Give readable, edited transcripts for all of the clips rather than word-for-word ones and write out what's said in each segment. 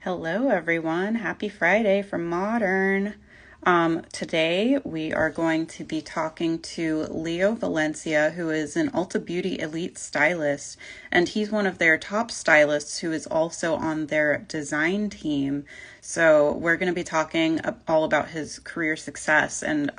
Hello, everyone. Happy Friday from Modern. Today, we are going to be talking to Leo Valencia, who is an Ulta Beauty Elite stylist, and he's one of their top stylists who is also on their design team. So, we're going to be talking all about his career success and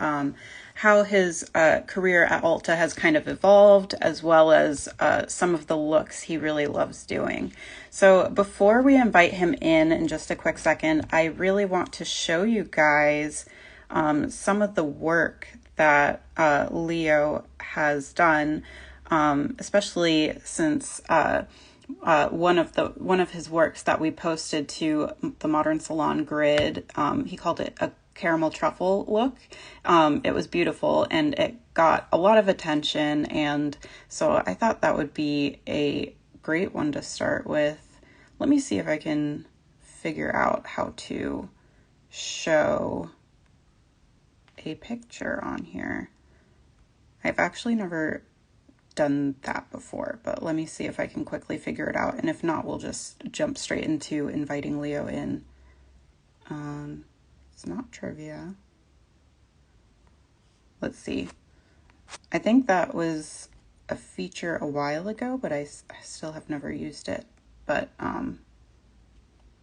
how his career at Ulta has kind of evolved, as well as some of the looks he really loves doing. So before we invite him in just a quick second, I really want to show you guys some of the work that Leo has done, especially since one of his works that we posted to the Modern Salon Grid. He called it a caramel truffle look. It was beautiful and it got a lot of attention, and so I thought that would be a great one to start with. Let me see if I can figure out how to show a picture on here. I've actually never done that before, but let me see if I can quickly figure it out. And if not, we'll just jump straight into inviting Leo in. It's not trivia. Let's see. I think that was a feature a while ago, but I still have never used it. But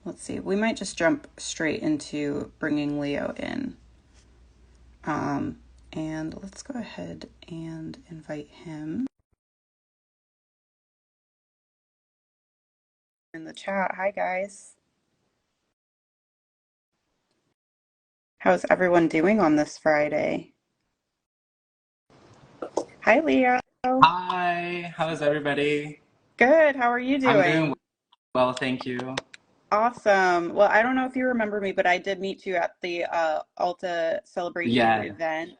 let's see. We might just jump straight into bringing Leo in. And let's go ahead and invite him in the chat. Hi, guys. How's everyone doing on this Friday? Hi, Leo. Hi, how's everybody? Good. How are you I'm doing doing? well, thank you. Awesome. Well, I don't know if you remember me, but I did meet you at the Ulta Celebrate You Yeah, event.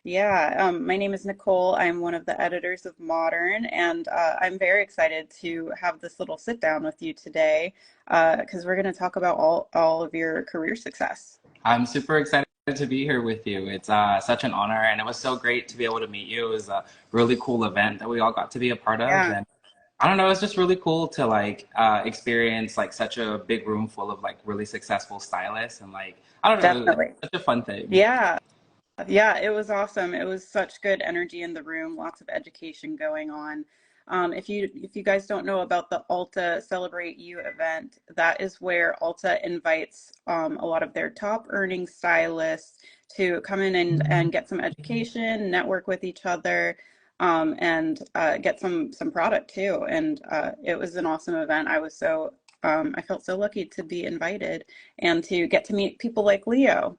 Yeah, my name is Nicole. I'm one of the editors of Modern, and I'm very excited to have this little sit down with you today because we're going to talk about all of your career success. I'm super excited to be here with you. It's such an honor, and it was so great to be able to meet you. It was a really cool event that we all got to be a part of, Yeah, and I don't know, it's just really cool to like experience like such a big room full of like really successful stylists, and like I don't know, it's definitely. such a fun thing. Yeah. Yeah, it was awesome. It was such good energy in the room, lots of education going on. If you guys don't know about the Ulta Celebrate You event, that is where Ulta invites a lot of their top earning stylists to come in and get some education, network with each other, and get some product too. And it was an awesome event. I felt so lucky to be invited and to get to meet people like Leo.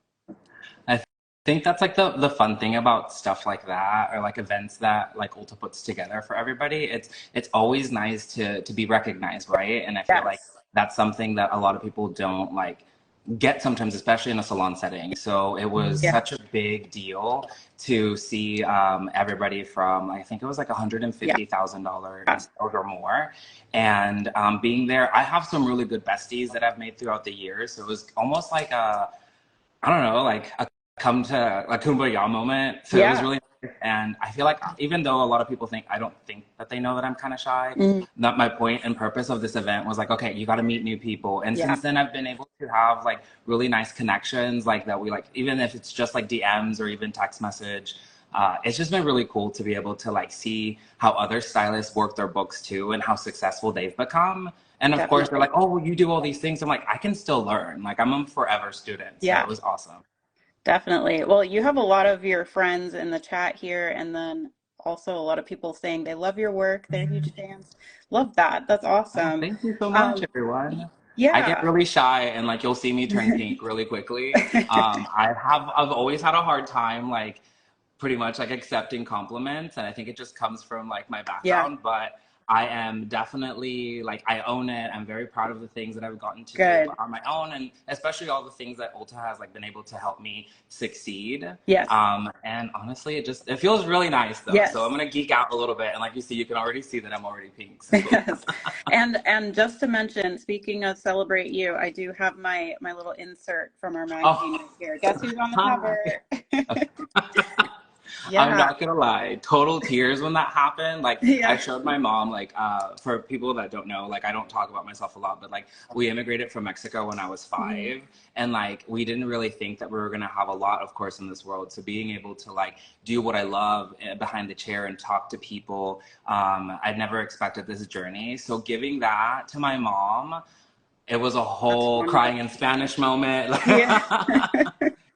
I think that's like the fun thing about stuff like that, or like events that like Ulta puts together for everybody. It's always nice to be recognized, right? And I feel like Yes. that's something that a lot of people don't like get sometimes, especially in a salon setting. So it was Yeah. such a big deal to see everybody from, I think it was like Yeah. $150,000 in sales or more. And being there, I have some really good besties that I've made throughout the years. So it was almost like I don't know, like a come to a kumbaya moment. So it was Yeah. really nice. And I feel like even though a lot of people think I don't think that they know that I'm kind of shy, Mm, that my point and purpose of this event was like, okay, you got to meet new people. And yeah. since then, I've been able to have like really nice connections, like that we like, even if it's just like DMs or even text message. It's just been really cool to be able to like see how other stylists work their books too and how successful they've become. And of course, they're Definitely. like, oh, well, you do all these things. I'm like, I can still learn. Like, I'm a forever student. So it Yeah, was awesome. definitely. Well, you have a lot of your friends in the chat here, and then also a lot of people saying they love your work. They're huge fans. Love that. That's Oh, awesome. thank you so much, Um, everyone. I get yeah. really shy and like you'll see me turn pink really quickly. I've always had a hard time like pretty much like accepting compliments, and I think it just comes from like my Yeah, background. But I am definitely like I own it. I'm very proud of the things that I've gotten to do good. on my own, and especially all the things that Ulta has like been able to help me succeed. Yes. And honestly, it feels really nice though. So I'm Yes. gonna geek out a little bit, and like you see, you can already see that I'm already pink. So Yes. And just to mention, speaking of Celebrate You, I do have my little insert from our magazine oh, right here. Guess who's on the hi. cover? I'm Yeah. not gonna lie, total tears when that happened. Like I Yeah. showed my mom, like for people that don't know, like I don't talk about myself a lot, but like we immigrated from Mexico when I was Mhm. 5, and like we didn't really think that we were gonna have a lot, of course, in this world. So being able to like do what I love behind the chair and talk to people, I'd never expected this journey. So giving that to my mom, it was a That's whole crying in wonderful. Spanish moment. Yeah.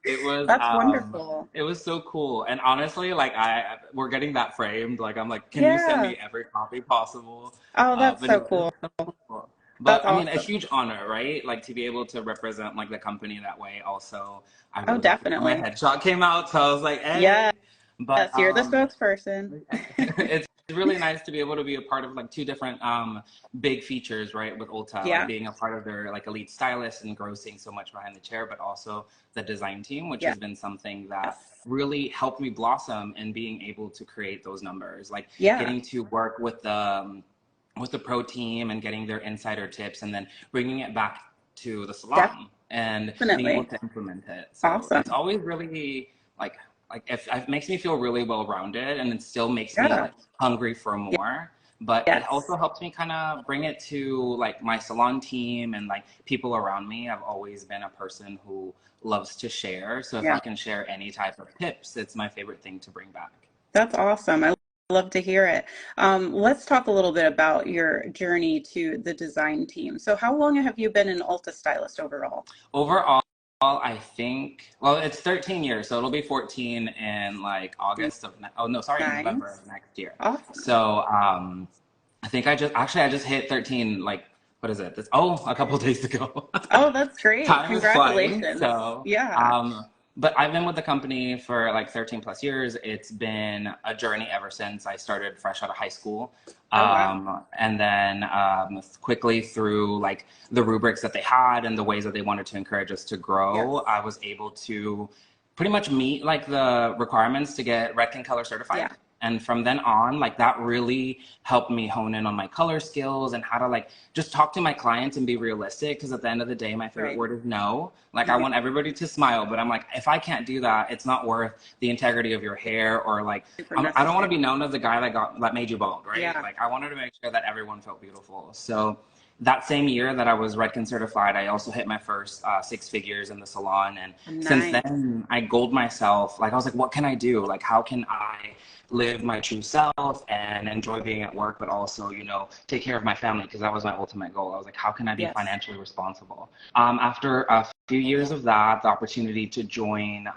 It was That's wonderful. it was so cool. And honestly, like we're getting that framed. Like I'm like, can you send Yeah. me every copy possible? Oh, that's But so it was cool. so cool. That's But I mean, a awesome. huge honor, right? Like to be able to represent like the company that way. Also, I Oh, really happy my definitely. headshot came out, so I was like, Yes, hey. But you're the spokesperson. it's really nice to be able to be a part of like two different big features, right? With Ulta, like Yeah. being a part of their like elite stylist and grossing so much behind the chair, but also the design team, which Yes. has been something that really helped me blossom in being able to create those numbers, like Yeah. getting to work with the pro team and getting their insider tips and then bringing it back to the salon and being able Definitely. to implement it. So it's Awesome. always really like if it makes me feel really well rounded, and it still makes me Yeah. like hungry for more. But it Yes. also helps me kind of bring it to like my salon team and like people around me. I've always been a person who loves to share. So if Yeah. I can share any type of tips, it's my favorite thing to bring back. That's awesome. I love to hear it. Let's talk a little bit about your journey to the design team. So, how long have you been an Ulta stylist overall? Overall, I think, well, it's 13 years, so it'll be 14 in like August of, oh no, sorry, November Nice. of next year. Awesome. So, I think I just hit 13, like, what is it? A couple days ago. Oh, that's great. Time is flying. Congratulations. So, Yeah. but I've been with the company for like 13 plus years. It's been a journey ever since I started fresh out of high school. Oh, wow. And then quickly through like the rubrics that they had and the ways that they wanted to encourage us to grow, Yes. I was able to pretty much meet like the requirements to get Red Can Color certified. Yeah. And from then on, like that really helped me hone in on my color skills and how to like just talk to my clients and be realistic. Because at the end of the day, my favorite Right. word is no. Like I Yeah. want everybody to smile, but I'm like, if I can't do that, it's not worth the integrity of your hair or like Super I don't want necessary. to be known as the guy that made you bald, right? Yeah. Like I wanted to make sure that everyone felt beautiful. So that same year that I was Redken certified, I also hit my first 6 figures in the salon. And since Nice. then, I goaled myself. Like I was like, what can I do? Like how can I live my true self and enjoy being at work, but also, you know, take care of my family because that was my ultimate goal. I was like, how can I be Yes. financially responsible? After a few years of that, the opportunity to join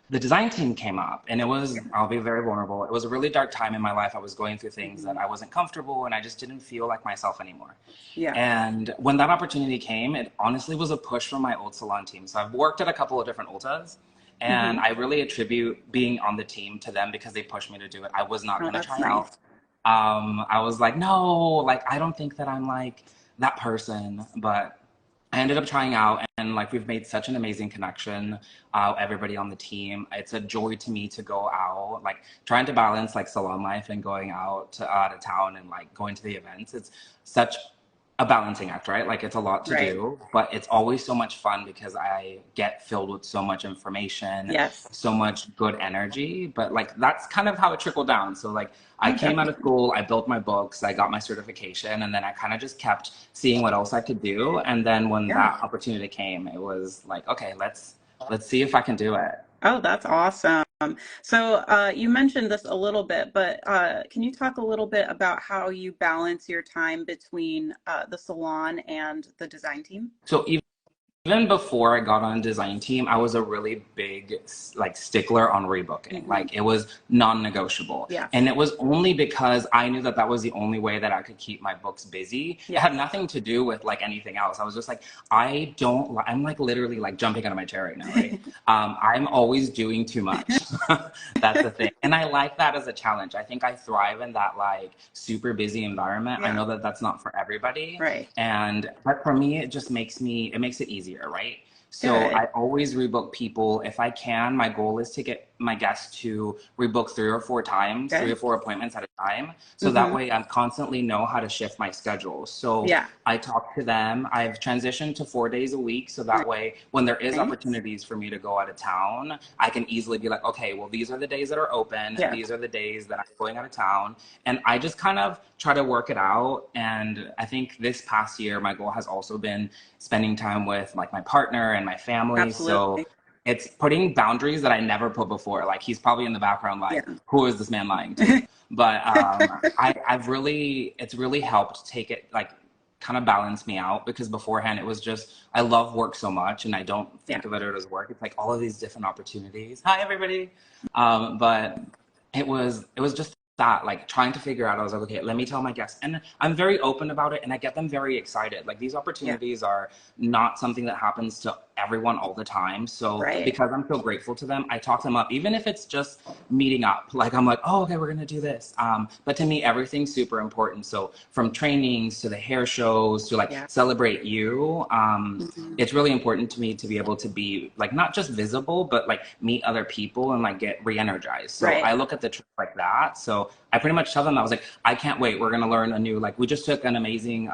the design team came up, and it was, I'll be very vulnerable. It was a really dark time in my life. I was going through things that Hmm. I wasn't comfortable and I just didn't feel like myself anymore. Yeah. And when that opportunity came, it honestly was a push from my old salon team. So I've worked at a couple of different Ultas, and Hmm. I really attribute being on the team to them because they pushed me to do it. I was not Oh, going to that's try nice. out. I was like, no, like I don't think that I'm like that person, but I ended up trying out, and like we've made such an amazing connection. Everybody on the team, it's a joy to me to go out, like trying to balance like salon life and going out to out of town and like going to the events. It's such a balancing act, right? Like it's a lot to Right. do, but it's always so much fun because I get filled with so much information, Yes. so much good energy. But like that's kind of how it trickled down. So like I Oh, came out of definitely. school, I built my books, I got my certification, and then I kind of just kept seeing what else I could do. And then when Yeah. that opportunity came, it was like, okay, let's see if I can do it. Oh, that's awesome. So, you mentioned this a little bit, but can you talk a little bit about how you balance your time between the salon and the design team? So even before I got on design team, I was a really big like stickler on rebooking. Hmm. Like it was non-negotiable. And Yes. it was only because I knew that that was the only way that I could keep my books busy. It had Yes. nothing to do with like anything else. I was just like, I'm like literally like jumping out of my chair right now, right? I'm always doing too much. That's the thing. And I like that as a challenge. I think I thrive in that like super busy environment. I Yeah. know that that's not for everybody. Right. And but for me, it just makes it easier, right? So Good. I always rebook people if I can. My goal is to get my guests to rebook 3 or 4 times, three Good. or four appointments at a time. So that Mm-hmm. way I constantly know how to shift my schedule. So Yeah. I talk to them. I've transitioned to 4 days a week. So that way, when there is Nice. opportunities for me to go out of town, I can easily be like, okay, well, these are the days that are open. Yeah. These are the days that I'm going out of town. And I just kind of try to work it out. And I think this past year, my goal has also been spending time with like my partner and my family. So Absolutely. it's putting boundaries that I never put before. Like he's probably in the background, like, Yeah. who is this man lying to? But it's really helped take it like kind of balance me out because beforehand it was just, I love work so much and I don't Yeah. think of it as work. It's like all of these different opportunities. Hi, everybody. But it was just that, like trying to figure out, I was like, okay, let me tell my guests. And I'm very open about it and I get them very excited. Like these Yeah. opportunities are not something that happens to everyone all the time. So Right. because I'm so grateful to them, I talk them up, even if it's just meeting up. Like I'm like, oh, okay, we're gonna do this. But to me, everything's super important. So from trainings to the hair shows to like Yeah. celebrate you, Mm-hmm. it's really important to me to be able to be like not just visible, but like meet other people and like get re-energized. So Right. I look at the trip like that. So I pretty much tell them, I was like, I can't wait. We're gonna learn a new, like we just took an amazing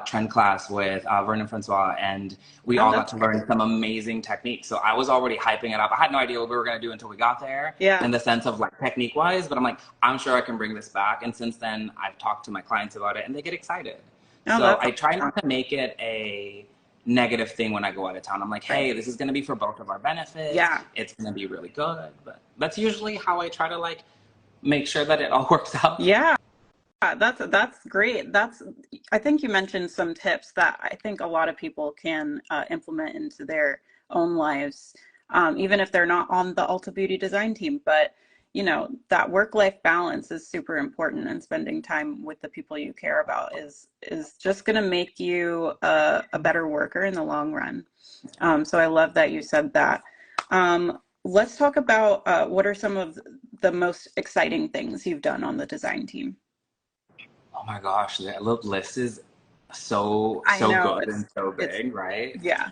trend class with Vernon Francois, and we Oh, all got that's to great. learn some amazing techniques. So I was already hyping it up. I had no idea what we were going to do until we got there Yeah. in the sense of like technique wise, but I'm like, I'm sure I can bring this back. And since then, I've talked to my clients about it and they get excited. Oh, So that's I try awesome. not to make it a negative thing when I go out of town. I'm like, hey, Right. this is going to be for both of our benefits. Yeah. It's going to be really good. But that's usually how I try to like make sure that it all works out. Yeah. That's great. I think you mentioned some tips that I think a lot of people can implement into their own lives, even if they're not on the Ulta Beauty design team. But that work-life balance is super important, and spending time with the people you care about is just going to make you a better worker in the long run. So I love that you said that. Let's talk about what are some of the most exciting things you've done on the design team. Oh my gosh, the list is I so know good and so it's big, right? yeah.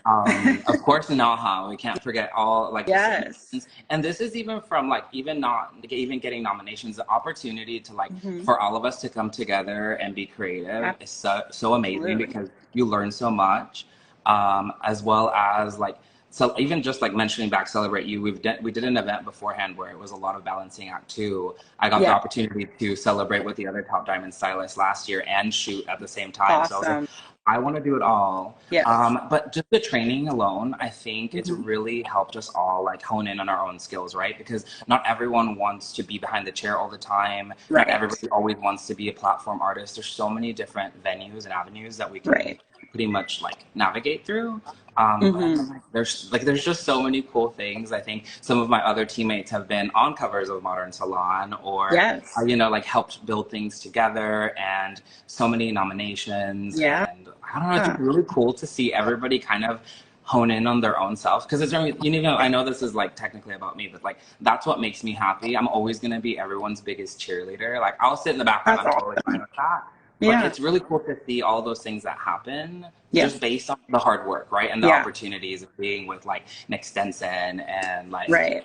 Of course, Naha, we can't forget all like the Yes. submissions, and this is even from like even not even getting nominations. The opportunity to like Hmm. for all of us to come together and be creative is so amazing Absolutely. because you learn so much, as well as like. So even just like mentioning back Celebrate You, we did an event beforehand where it was a lot of balancing act too. I got the Yeah. opportunity to celebrate with the other top diamond stylists last year and shoot at the same time. So I was like, Awesome. I want to do it all. Yes. But just the training alone, I think it's Hmm. really helped us all like hone in on our own skills, right? Because not everyone wants to be behind the chair all the time. Not Right. everybody always wants to be a platform artist. There's so many different venues and avenues that we can Right. pretty much like navigate through. But Hmm. there's just so many cool things. I think some of my other teammates have been on covers of Modern Salon or Yes. like helped build things together, and so many nominations. Yeah. And I don't know, it's just really cool to see everybody kind of hone in on their own self because it's really, I know this is like technically about me, but like that's what makes me happy. I'm always going to be everyone's biggest cheerleader. Like I'll sit in the background, That's I'm totally fine awesome. with that. But Yeah. it's really cool to see all those things that happen just Yes. based on the hard work, right? And the Yeah. opportunities of being with like Nick Stenson and like, Right.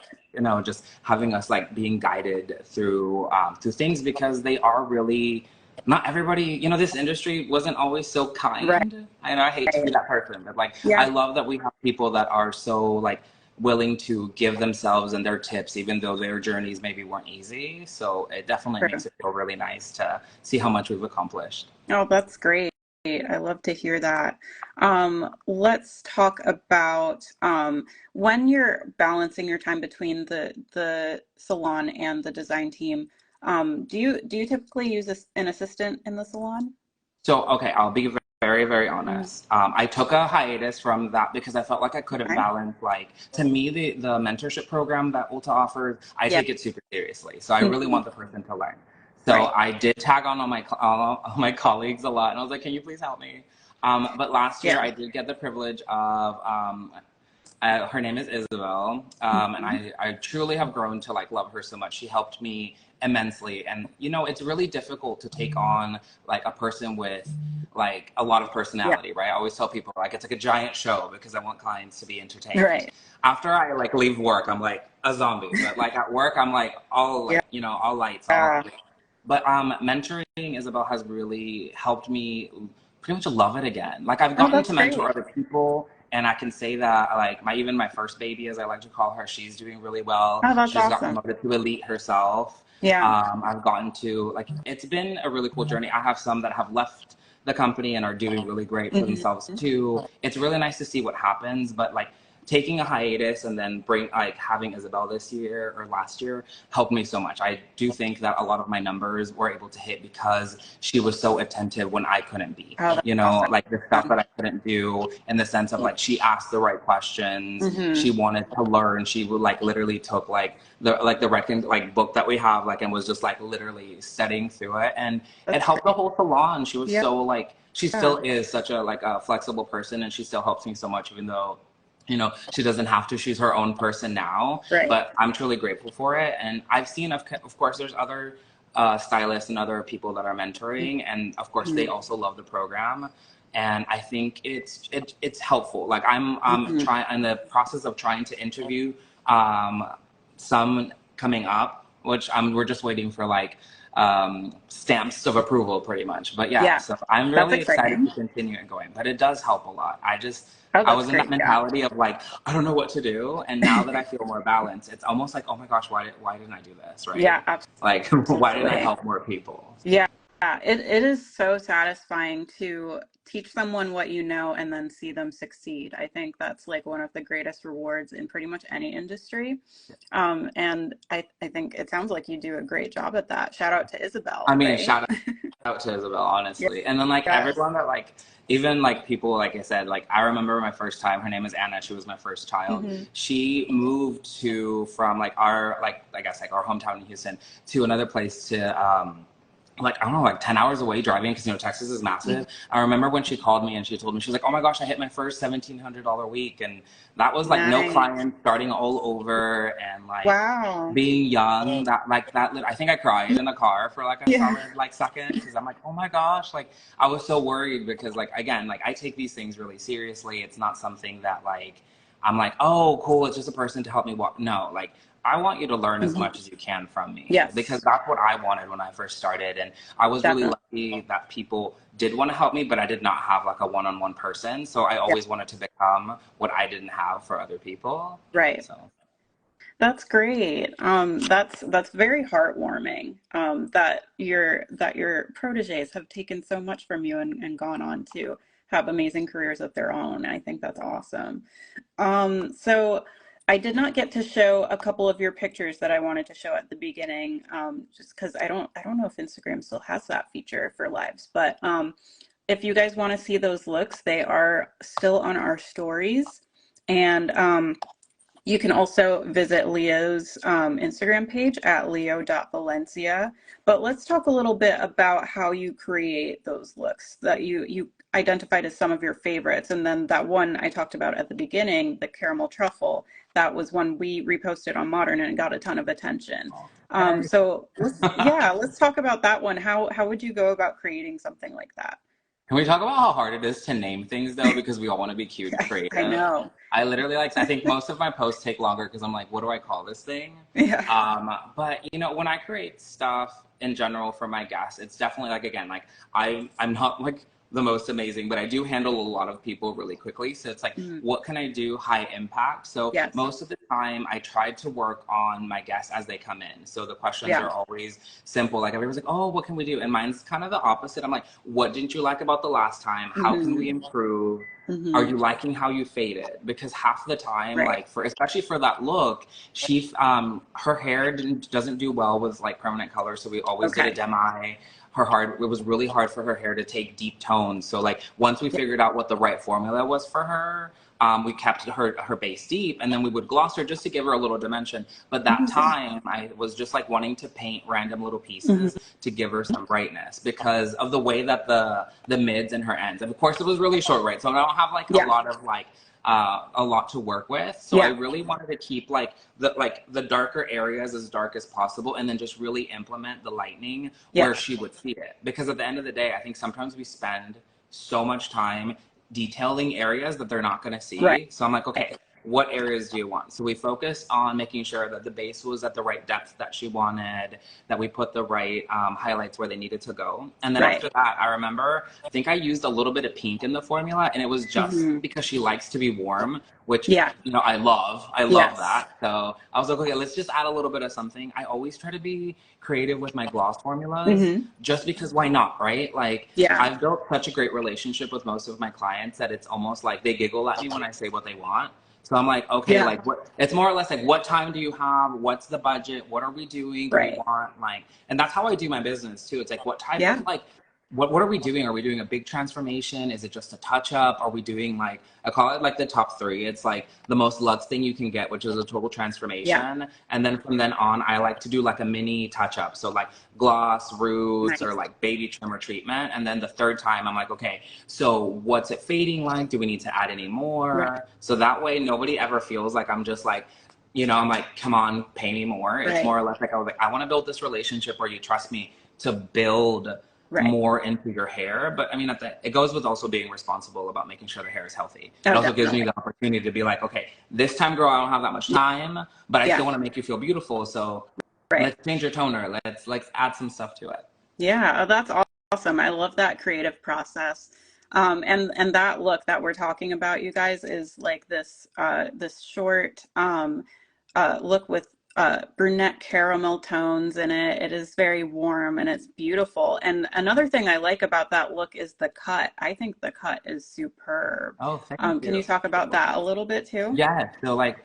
just having us like being guided through things because they are really not everybody, this industry wasn't always so Right. kind. And I hate to be that person, but like I Yeah. love that we have people that are so like willing to give themselves and their tips, even though their journeys maybe weren't easy. So it definitely True. makes it feel really nice to see how much we've accomplished. Oh, that's great. I love to hear that. Let's talk about when you're balancing your time between the salon and the design team. Do you typically use an assistant in the salon? So, okay, I'll be very, very Mhm. honest. I took a hiatus from that because I felt like I couldn't Okay. balance, like, to me, the mentorship program that Ulta offers, I Yeah. take it super seriously. So I really Mhm. want the person to learn. So Right. I did tag on all my colleagues a lot, and I was like, can you please help me? But last year Yeah. I did get the privilege of her name is Isabel, and Mhm. I truly have grown to like love her so much. She helped me immensely. And, you know, it's really difficult to take on like a person with like a lot of personality, right? I always tell people like it's like a giant show because I want clients to be entertained. Right. After I like leave work, I'm like a zombie, but like at work, I'm like all like, you know, all lights, all. But mentoring Isabel has really helped me pretty much love it again. Like I've gotten to mentor other people, and I can say that like even my first baby, as I like to call her, she's doing really well. Oh, that's She's got awesome. promoted to elite herself. Yeah. I've gotten to like it's been a really cool journey. I have some that have left the company and are doing really great for themselves too. It's really nice to see what happens, but like taking a hiatus and then having Isabel this year or last year helped me so much. I do think that a lot of my numbers were able to hit because she was so attentive when I couldn't be. Oh, that's you know, awesome. like the stuff that I couldn't do in the sense of like she asked the right questions. She wanted to learn. She would like literally took like the reckon like book that we have like and was just like literally studying through it, and it helped the whole salon. She was so like she still is such a like a flexible person, and she still helps me so much even though you know, she doesn't have to. She's her own person now. Right. But I'm truly grateful for it. And I've seen, of course, there's other stylists and other people that are mentoring. And of course, they also love the program. And I think it's helpful. Like I'm trying in the process of trying to interview some coming up, which we're just waiting for like stamps of approval pretty much. But yeah, so I'm really excited to continue it going. But it does help a lot. I was in that mentality of like, I don't know what to do. And now that I feel more balanced, it's almost like, oh my gosh, why didn't I do this? Right? Yeah, absolutely. Like, why didn't I help more people? Yeah. It is so satisfying to teach someone what you know and then see them succeed. I think that's like one of the greatest rewards in pretty much any industry. And I think it sounds like you do a great job at that. Shout out to Isabel. I mean, shout out to Isabel, honestly. And then like everyone that like, even like people, like I said, like I remember my first time, her name is Anna. She was my first child. She moved from like our, like, I guess like our hometown in Houston to another place to, like, I don't know, like 10 hours away driving because, you know, Texas is massive. I remember when she called me and she told me, she was like, oh my gosh, I hit my first $1,700 week. And that was like no clients, starting all over and like being young. I think I cried in the car for like a solid like second because I'm like, oh my gosh, like I was so worried because like, again, like I take these things really seriously. It's not something that like, I'm like, oh, cool, it's just a person to help me walk. No, like, I want you to learn as much as you can from me. Yes. Because that's what I wanted when I first started. And I was really lucky that people did want to help me, but I did not have like a one-on-one person. So I always wanted to become what I didn't have for other people. Right. So. That's great. That's very heartwarming. That your proteges have taken so much from you and gone on to have amazing careers of their own. I think that's awesome. So I did not get to show a couple of your pictures that I wanted to show at the beginning, just because I don't know if Instagram still has that feature for lives. But if you guys want to see those looks, they are still on our stories, and you can also visit Leo's Instagram page at leo.valencia. But let's talk a little bit about how you create those looks that you identified as some of your favorites. And then that one I talked about at the beginning, the caramel truffle, that was one we reposted on Modern and got a ton of attention. So let's talk about that one. How would you go about creating something like that? Can we talk about how hard it is to name things though? Because we all want to be cute and creative. I know. I literally I think most of my posts take longer because I'm like, what do I call this thing? Yeah. But you know, when I create stuff in general for my guests, it's definitely like, again, like I'm not like the most amazing, but I do handle a lot of people really quickly. So it's like, what can I do high impact? So most of the time I try to work on my guests as they come in. So the questions are always simple. Like everyone's like, oh, what can we do? And mine's kind of the opposite. I'm like, what didn't you like about the last time? How can we improve? Are you liking how you faded? Because half the time, like especially for that look, her hair doesn't do well with like permanent color. So we always did a demi. It was really hard for her hair to take deep tones. So like once we figured out what the right formula was for her, we kept her base deep, and then we would gloss her just to give her a little dimension. But that time I was just like wanting to paint random little pieces to give her some brightness because of the way that the mids and her ends. And of course it was really short, right? So I don't have like a lot of like a lot to work with. So I Yeah. really wanted to keep the darker areas as dark as possible, and then just really implement the lightning Yeah. where she would see it. Because at the end of the day, I think sometimes we spend so much time detailing areas that they're not going to Right. see. So I'm like, okay, what areas do you want? So we focus on making sure that the base was at the right depth that she wanted, that we put the right highlights where they needed to go. And then Right. after that, I remember, I think I used a little bit of pink in the formula, and it was just Hmm. because she likes to be warm, which, Yeah. you know, I love. I love Yes. that. So I was like, okay, let's just add a little bit of something. I always try to be creative with my gloss formulas Hmm. just because why not, right? Like, Yeah. I've built such a great relationship with most of my clients that it's almost like they giggle at me when I say what they want. So I'm like, okay, Yeah. like what, it's more or less like, what time do you have? What's the budget? What are we doing? Do we Right. want like, and that's how I do my business too. It's like, what type Yeah. of like, what are we doing? Are we doing a big transformation? Is it just a touch up? Are we doing like, I call it like the top three. It's like the most luxe thing you can get, which is a total Yeah. transformation. And then from then on, I like to do like a mini touch up. So like gloss, roots, or Nice. like baby trimmer treatment. And then the third time, I'm like, okay, so what's it fading like? Do we need to add any Right. more? So that way, nobody ever feels like I'm just like, you know, I'm like, come on, pay me more. It's Right. more or less like I was like, I want to build this relationship where you trust me to build Right. more into your hair. But I mean, it goes with also being responsible about making sure the hair is healthy. It Oh, also gives me definitely. the opportunity to be like, okay, this time, girl, I don't have that much time, but I Yeah. still want to make you feel beautiful. So Right. let's change your toner. Let's add some stuff to it. Yeah. Oh, that's awesome. I love that creative process. And that look that we're talking about, you guys, is like this short look with brunette caramel tones in it. It is very warm and it's beautiful. And another thing I like about that look is the cut. I think the cut is superb. Oh, thank Can you you. talk about that a little bit too? Yeah. So like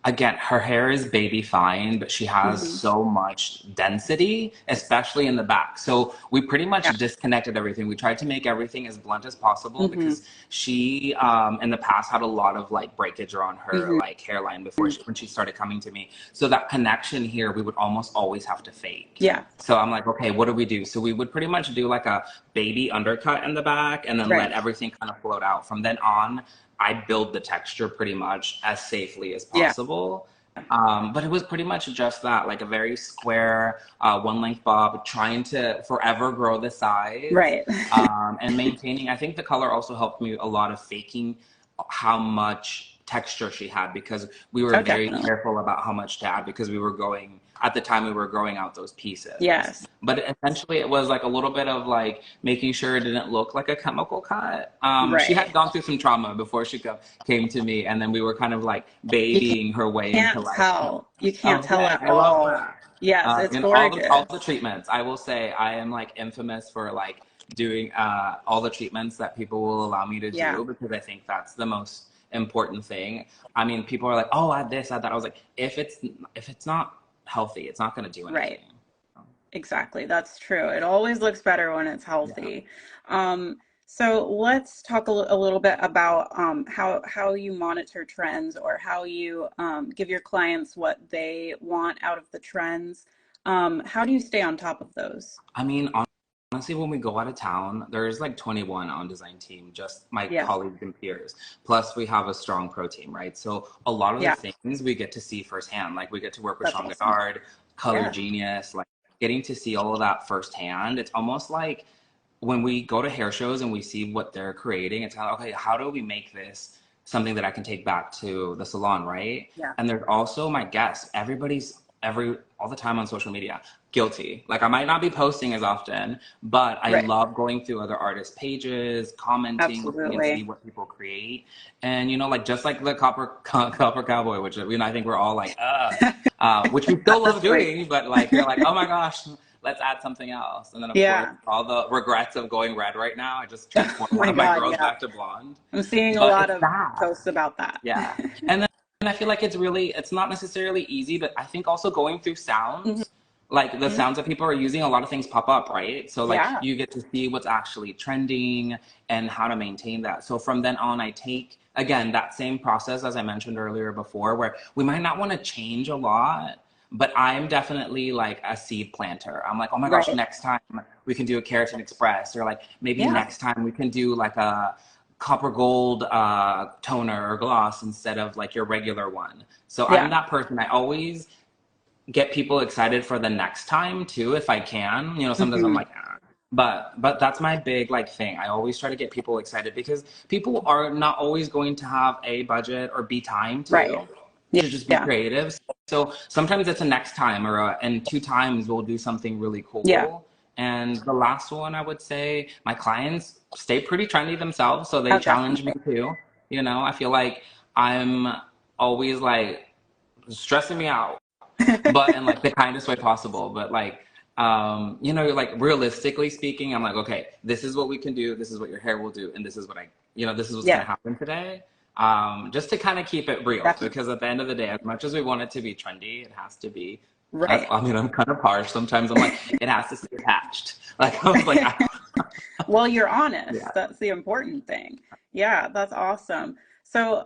again, her hair is baby fine, but she has Hmm. so much density, especially in the back. So we pretty much Yeah. disconnected everything. We tried to make everything as blunt as possible Hmm. because she, in the past, had a lot of like breakage around her Hmm. like hairline before when she started coming to me. So that connection here, we would almost always have to fake. Yeah. So I'm like, okay, what do we do? So we would pretty much do like a baby undercut in the back and then let Right. everything kind of float out. From then on, I build the texture pretty much as safely as Yeah. possible. But it was pretty much just that, like a very square, one length bob, trying to forever grow the size Right. and maintaining. I think the color also helped me a lot of faking how much texture she had because we were Oh, very definitely. careful about how much to add because we were going, at the time, we were growing out those pieces. Yes. But essentially, it was like a little bit of like making sure it didn't look like a chemical cut. She Right. had gone through some trauma before she came to me, and then we were kind of like You babying her way into can't like, tell. You can't tell okay, at I love all. that. Yes, it's And all the gorgeous. treatments, I will say, I am like infamous for like doing all the treatments that people will allow me to Yeah. do because I think that's the most important thing. I mean, people are like, oh, add this, add that. I was like, if it's not healthy, it's not going to do Right. anything. Exactly. That's true. It always looks better when it's Yeah. healthy. So let's talk a little bit about how you monitor trends or how you give your clients what they want out of the trends. How do you stay on top of those? I mean, honestly, when we go out of town, there's like 21 on design team, just my Yeah. colleagues and peers. Plus, we have a strong pro team, right? So a lot of the Yeah. things we get to see firsthand. Like we get to work with That's Sean awesome. Goddard, Color Yeah. Genius, like getting to see all of that firsthand. It's almost like when we go to hair shows and we see what they're creating, it's kind of okay, how do we make this something that I can take back to the salon, right? Yeah. And there's also my guests. Everybody's all the time on social media guilty. Like I might not be posting as often, but I Right. love going through other artists' pages, commenting, looking and see Absolutely. what people create. And you know, like just like the copper cowboy, which you know I think we're all like, which we still love That's great. doing, but like you're like, oh my gosh, let's add something else. And then of course, Yeah. all the regrets of going red right now. I just Oh transformed one my of my God. girls Yeah. back to blonde. I'm seeing a But lot it's of that. posts about that. Yeah. And then I feel like it's not necessarily easy, but I think also going through sounds, like the Mhm. sounds that people are using, a lot of things pop up, right? So like Yeah. you get to see what's actually trending and how to maintain that. So from then on, I take, again, that same process as I mentioned earlier before, where we might not want to change a lot, but I'm definitely like a seed planter. I'm like, oh my gosh, Right. next time we can do a Keratin Express, or like maybe Yeah. next time we can do like a copper gold toner or gloss instead of like your regular one. So I'm Yeah. that person. I always get people excited for the next time too, if I can. You know, sometimes I'm Hmm. like, ah. But that's my big like thing. I always try to get people excited because people are not always going to have a budget or be time Right. Yeah. to just be Yeah. creative. So sometimes it's a next time or and 2 times we'll do something really Yeah. cool. And the last one, I would say, my clients stay pretty trendy themselves, so they Oh, challenge me definitely. too. You know, I feel like I'm always like stressing me out, but in like the kindest way possible. But like, you know, like realistically speaking, I'm like, okay, this is what we can do. This is what your hair will do, and this is what this is what's gonna Yeah, happen today. Just to kind of keep it real, definitely. because at the end of the day, as much as we want it to be trendy, it has to be. As, Right. I mean, I'm kind of harsh sometimes. I'm like, it has to stay attached. Like I was like, Well, you're honest. yeah. That's the important thing. Yeah, that's awesome. So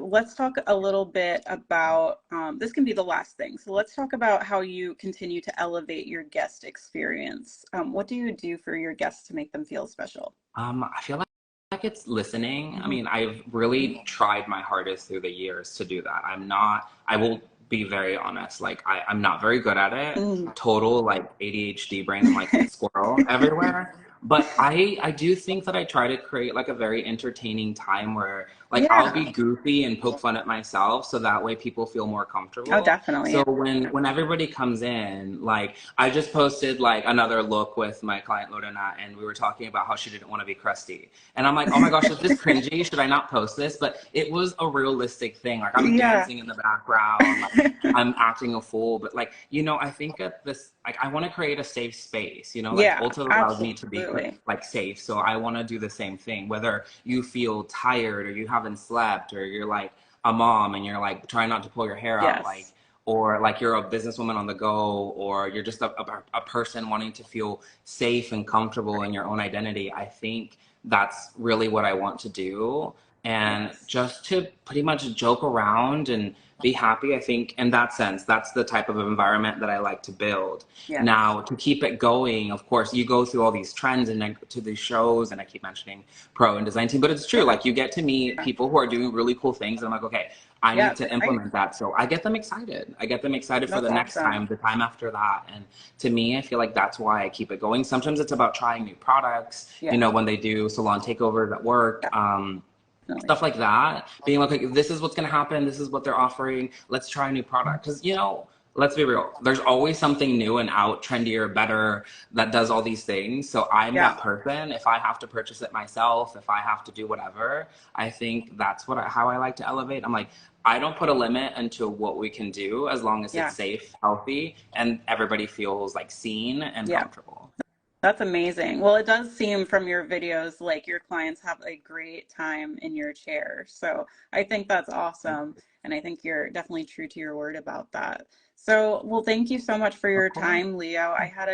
let's talk a little bit about this can be the last thing. So let's talk about how you continue to elevate your guest experience. What do you do for your guests to make them feel special? I feel like it's listening. I Hmm. mean, I've really tried my hardest through the years to do that. I will be very honest, like I'm not very good at it. Hmm. Total like ADHD brain and like squirrel everywhere. But I do think that I try to create like a very entertaining time where like I'll Yeah. be goofy and poke fun at myself so that way people feel more Oh, comfortable. So definitely. when everybody comes in, like I just posted like another look with my client Lorena, and we were talking about how she didn't want to be crusty. And I'm like, oh my gosh, is this cringy? Should I not post this? But it was a realistic thing. Like I'm Yeah. dancing in the background, like I'm acting a fool. But like, you know, I think at this, like I want to create a safe space. You know, like Yeah, Ulta allows me to be absolutely. like safe. So I want to do the same thing. Whether you feel tired or you haven't slept or you're like a mom and you're like trying not to pull your hair out, like Yes. or like you're a businesswoman on the go, or you're just a person wanting to feel safe and comfortable in your own identity. I think that's really what I want to do. And Yes. just to pretty much joke around and be happy, I think in that sense, that's the type of environment that I like to build. Yes. Now, to keep it going, of course, you go through all these trends and to these shows, and I keep mentioning pro and design team, but it's true. Yeah. Like you get to meet people who are doing really cool things, and I'm like, okay, I Yeah, need it's to exciting. implement that. So I get them excited. I get them excited for That's the next awesome. time, the time after that. And to me, I feel like that's why I keep it going. Sometimes it's about trying new products, you Yeah, know, when they do salon takeovers at work. definitely. Stuff like that, being like, okay, this is what's going to happen, this is what they're offering, let's try a new product. Because you know, let's be real, there's always something new and out, trendier, better, that does all these things. So I'm Yeah. that person. If I have to purchase it myself, if I have to do whatever, I think that's how I like to elevate. I'm like, I don't put a limit into what we can do as long as it's Yeah. safe, healthy, and everybody feels like seen and Yeah. comfortable. That's amazing. Well, it does seem from your videos like your clients have a great time in your chair. So I think that's awesome. And I think you're definitely true to your word about that. So, well, thank you so much for Of your course. time, Leo. I had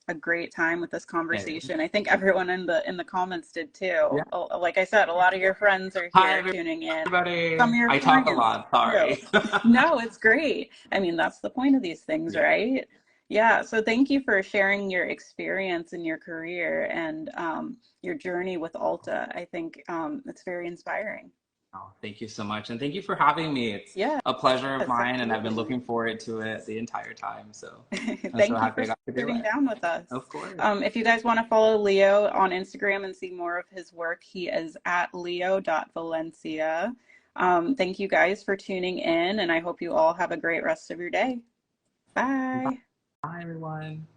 a great time with this Hey. conversation. I think everyone in the comments did too. Yeah. Like I said, a lot of your friends are Hi here tuning in. Some everybody, of your I talk a clients lot, too. sorry. No, it's great. I mean, that's the point of these things, Yeah. right? Yeah, so thank you for sharing your experience in your career and your journey with Ulta. I think it's very inspiring. Oh, thank you so much. And thank you for having me. It's Yes, a pleasure of mine, and I've been absolutely. looking forward to it the entire time. So I'm so Thank you happy for I got to do sitting it. down with us. Of course. If you guys want to follow Leo on Instagram and see more of his work, he is at leo.valencia. Thank you guys for tuning in, and I hope you all have a great rest of your day. Bye. Bye, everyone.